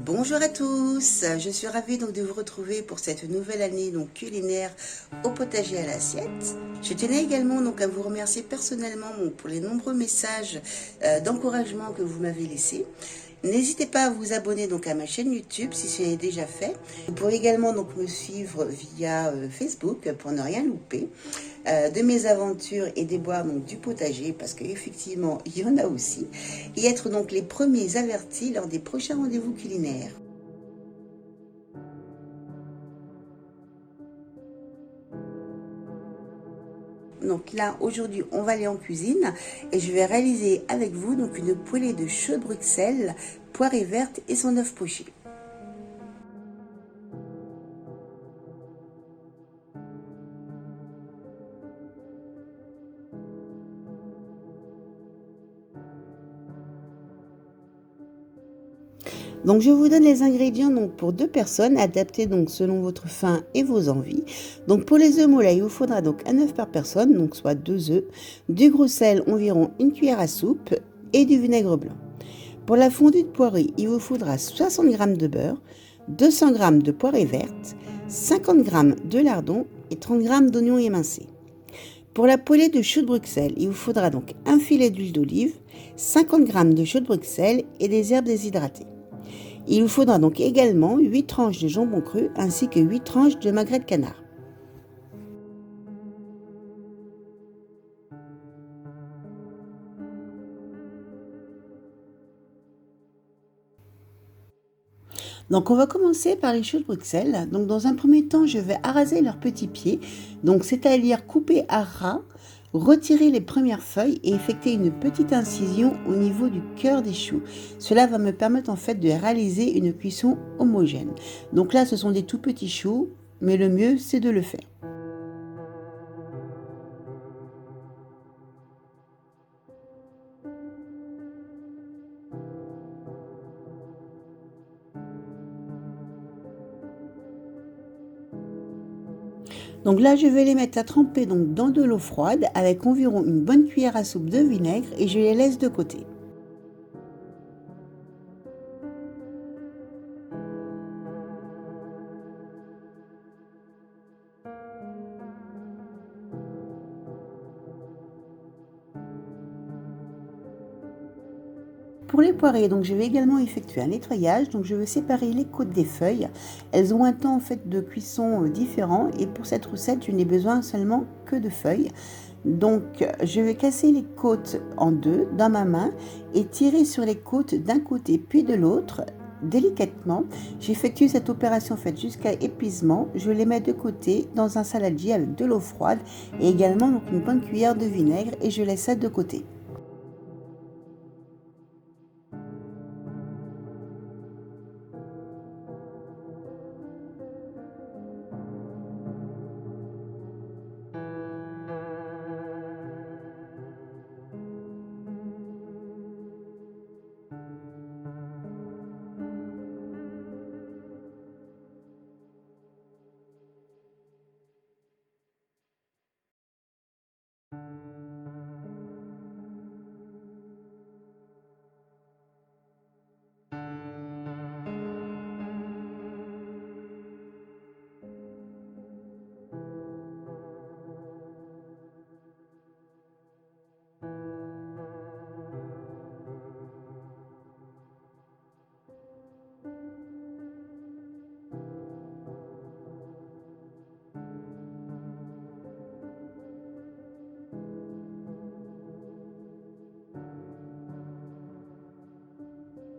Bonjour à tous, je suis ravie donc de vous retrouver pour cette nouvelle année donc culinaire au potager à l'assiette. Je tenais également donc à vous remercier personnellement pour les nombreux messages d'encouragement que vous m'avez laissés. N'hésitez pas à vous abonner donc à ma chaîne YouTube si ce n'est déjà fait. Vous pourrez également donc me suivre via Facebook pour ne rien louper de mes aventures et des bois donc du potager parce qu'effectivement il y en a aussi et être donc les premiers avertis lors des prochains rendez-vous culinaires. Donc là, aujourd'hui, on va aller en cuisine et je vais réaliser avec vous donc une poêlée de chaux de Bruxelles, poirée verte et son œuf poché. Donc je vous donne les ingrédients donc pour 2 personnes, adaptés donc selon votre faim et vos envies. Donc pour les œufs mollets, il vous faudra donc un œuf par personne, donc soit 2 œufs, du gros sel environ une cuillère à soupe et du vinaigre blanc. Pour la fondue de poirée, il vous faudra 60 g de beurre, 200 g de poirée verte, 50 g de lardons et 30 g d'oignons émincés. Pour la poêlée de chaux de Bruxelles, il vous faudra donc un filet d'huile d'olive, 50 g de chaux de Bruxelles et des herbes déshydratées. Il vous faudra donc également 8 tranches de jambon cru ainsi que 8 tranches de magret de canard. Donc on va commencer par les choux de Bruxelles. Donc dans un premier temps, je vais araser leurs petits pieds, donc c'est-à-dire couper à ras, retirer les premières feuilles et effectuer une petite incision au niveau du cœur des choux. Cela va me permettre en fait de réaliser une cuisson homogène. Donc là, ce sont des tout petits choux, mais le mieux c'est de le faire. Donc là, je vais les mettre à tremper donc dans de l'eau froide avec environ une bonne cuillère à soupe de vinaigre et je les laisse de côté. Pour les poirées, donc je vais également effectuer un nettoyage. Donc je vais séparer les côtes des feuilles. Elles ont un temps en fait de cuisson différent et pour cette recette, je n'ai besoin seulement que de feuilles. Donc je vais casser les côtes en deux dans ma main et tirer sur les côtes d'un côté puis de l'autre délicatement. J'effectue cette opération faite jusqu'à épuisement. Je les mets de côté dans un saladier avec de l'eau froide et également donc une bonne cuillère de vinaigre et je laisse ça de côté.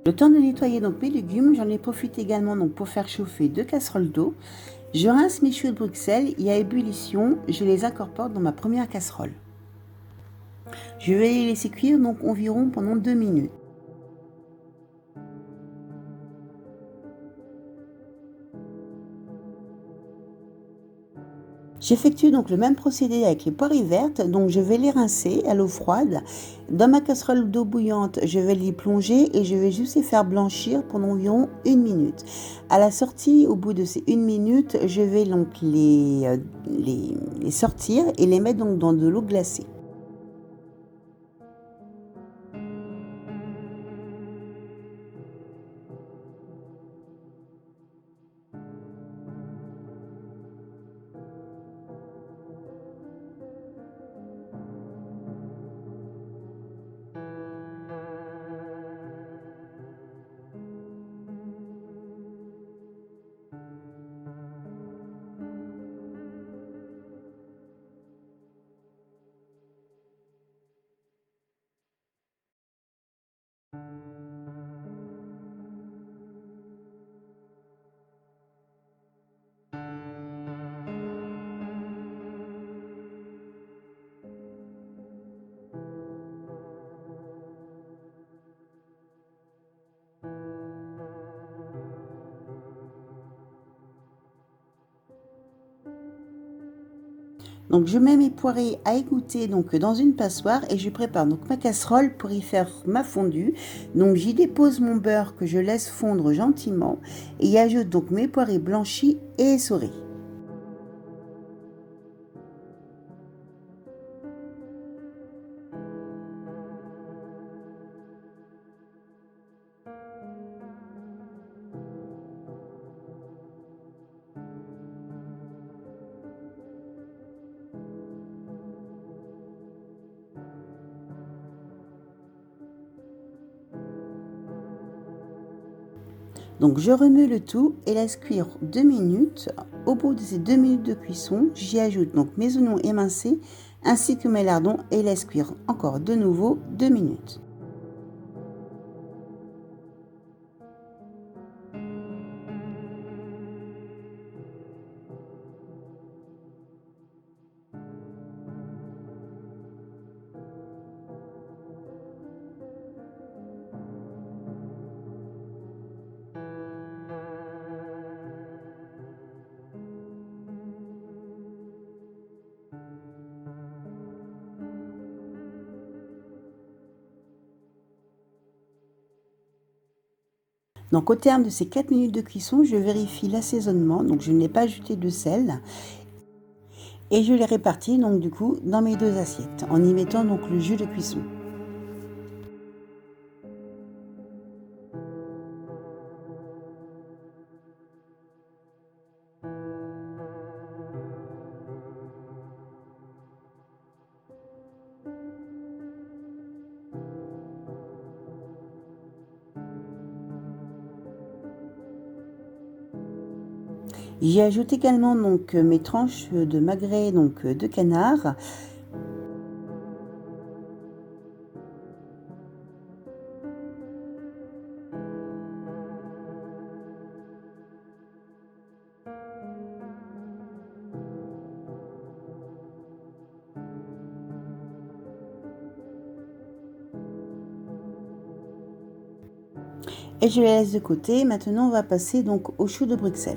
Le temps de nettoyer donc mes légumes, j'en ai profité également donc pour faire chauffer 2 casseroles d'eau. Je rince mes choux de Bruxelles et à ébullition, je les incorpore dans ma première casserole. Je vais les laisser cuire donc environ pendant 2 minutes. J'effectue donc le même procédé avec les poirées vertes, donc je vais les rincer à l'eau froide. Dans ma casserole d'eau bouillante, je vais les plonger et je vais juste les faire blanchir pendant environ 1 minute. À la sortie, au bout de ces 1 minute, je vais donc les sortir et les mettre donc dans de l'eau glacée. Donc je mets mes poirées à égoutter donc dans une passoire et je prépare donc ma casserole pour y faire ma fondue. Donc j'y dépose mon beurre que je laisse fondre gentiment et y ajoute donc mes poirées blanchies et essorées. Donc je remue le tout et laisse cuire 2 minutes. Au bout de ces 2 minutes de cuisson, j'y ajoute donc mes oignons émincés ainsi que mes lardons et laisse cuire encore de nouveau 2 minutes. Donc au terme de ces 4 minutes de cuisson, je vérifie l'assaisonnement, donc je n'ai pas ajouté de sel et je les répartis donc du coup dans mes deux assiettes en y mettant donc le jus de cuisson. J'y ajoute également donc mes tranches de magret donc de canard. Et je les laisse de côté. Maintenant, on va passer donc au chou de Bruxelles.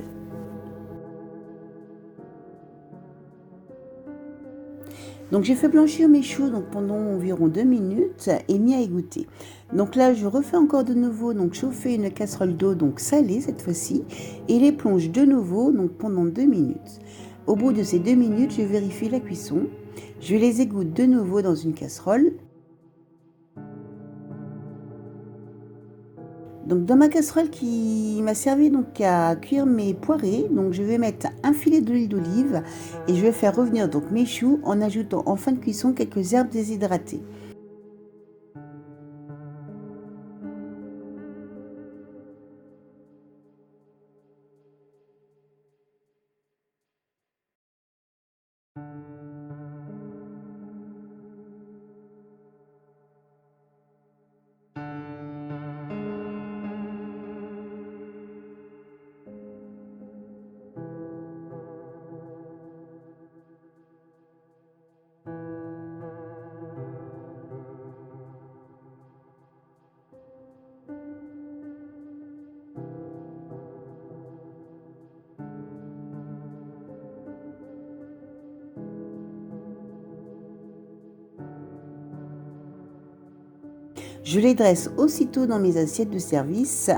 Donc j'ai fait blanchir mes choux donc pendant environ 2 minutes et mis à égoutter. Donc là, je refais encore de nouveau donc chauffer une casserole d'eau donc salée cette fois-ci et les plonge de nouveau donc pendant 2 minutes. Au bout de ces 2 minutes, je vérifie la cuisson. Je les égoutte de nouveau dans une casserole. Donc dans ma casserole qui m'a servi donc à cuire mes poirées, donc je vais mettre un filet d'huile d'olive et je vais faire revenir donc mes choux en ajoutant en fin de cuisson quelques herbes déshydratées. Je les dresse aussitôt dans mes assiettes de service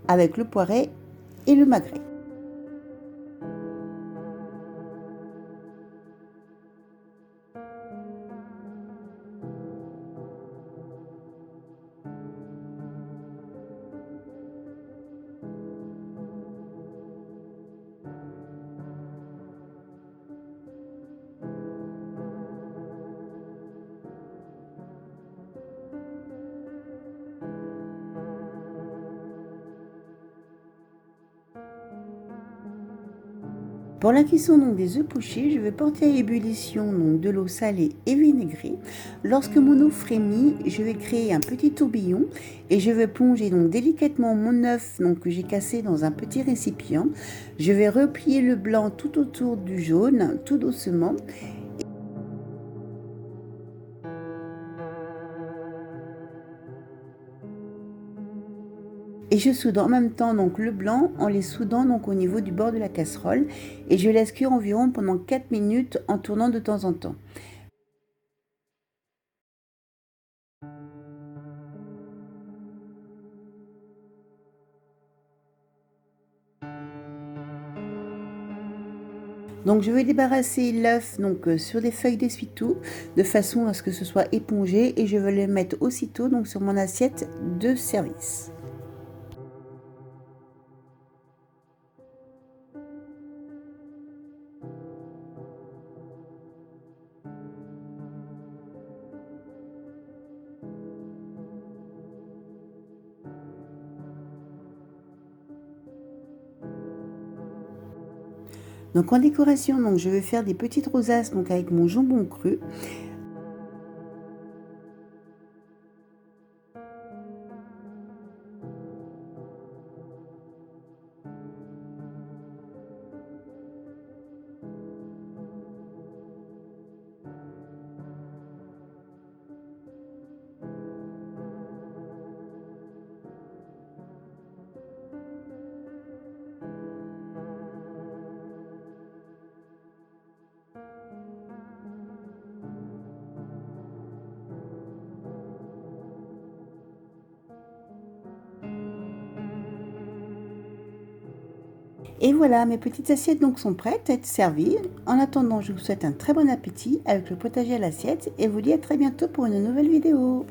avec le poiret et le magret. Pour la cuisson donc des œufs pochés, je vais porter à ébullition donc de l'eau salée et vinaigrée. Lorsque mon eau frémit, je vais créer un petit tourbillon et je vais plonger donc délicatement mon œuf donc que j'ai cassé dans un petit récipient. Je vais replier le blanc tout autour du jaune, tout doucement. Et je soude en même temps donc le blanc en les soudant donc au niveau du bord de la casserole et je laisse cuire environ pendant 4 minutes en tournant de temps en temps. Donc je vais débarrasser l'œuf sur des feuilles d'essuie-tout de façon à ce que ce soit épongé et je vais le mettre aussitôt donc sur mon assiette de service. Donc en décoration, donc je vais faire des petites rosaces donc avec mon jambon cru. Et voilà, mes petites assiettes donc sont prêtes à être servies. En attendant, je vous souhaite un très bon appétit avec le potager à l'assiette et vous dis à très bientôt pour une nouvelle vidéo.